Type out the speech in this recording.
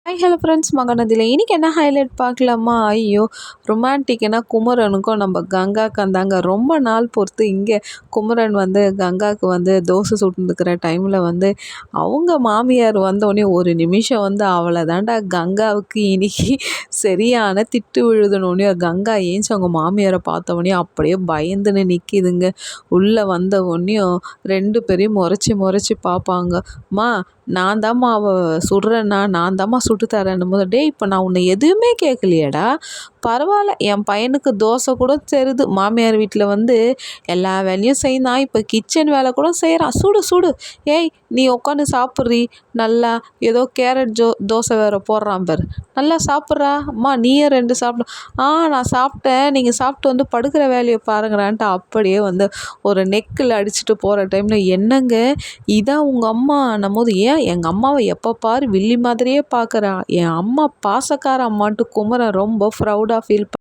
Hi hello friends மகனதில் இன்றைக்கி என்ன highlight பார்க்கலாமா? ஐயோ! ரொமான்டிக்னா குமரனுக்கும் நம்ம கங்காக்கும் தாங்க. ரொம்ப நாள் பொறுத்து இங்கே குமரன் வந்து கங்காவுக்கு வந்து தோசை சுட்டுருக்கிற டைமில் வந்து அவங்க மாமியார் வந்தோடனே ஒரு நிமிஷம் வந்து அவளை தாண்டா கங்காவுக்கு இன்னைக்கு சரியான திட்டு விழுதுனோடனே கங்கா ஏஞ்சி அவங்க மாமியாரை பார்த்தோடனே அப்படியே பயந்துன்னு நிற்கிதுங்க. உள்ளே வந்த உடனேயும் 2 பேரையும் முறைச்சி பார்ப்பாங்க. மா நான் தாம்மா சுடுறேன்னா நான் தாம்மா சுட்டு தரேன்னும் போது, டேய் இப்போ நான் உன்னை எதுவுமே கேட்கலையேடா, பரவாயில்ல என் பையனுக்கு தோசை கூட தெரியுது, மாமியார் வீட்டில் வந்து எல்லா வேலையும் செய்தான், இப்போ கிச்சன் வேலை கூட செய்கிறான், சுடு சுடு, ஏய் நீ உட்காந்து சாப்பிட்றி நல்லா, ஏதோ கேரட் தோசை வேறு போடுறான் பாரு, நல்லா சாப்பிட்றா அம்மா, நீயே 2 சாப்பிடு. நான் சாப்பிட்டேன், நீங்கள் சாப்பிட்டு வந்து படுக்கிற வேலையை பாருங்கடான்ட்டு அப்படியே வந்து ஒரு நெக்கில் அடிச்சுட்டு போகிற டைமில், என்னங்க இதான் உங்கள் அம்மான்னும் போது, ஏன் எங்கள் அம்மாவை எப்போ பாரு வில்லி மாதிரியே பார்க்குறா, என் அம்மா பாசக்கார அம்மான்ட்டு குமரன் ரொம்ப ப்ரௌடாக ஃபீல்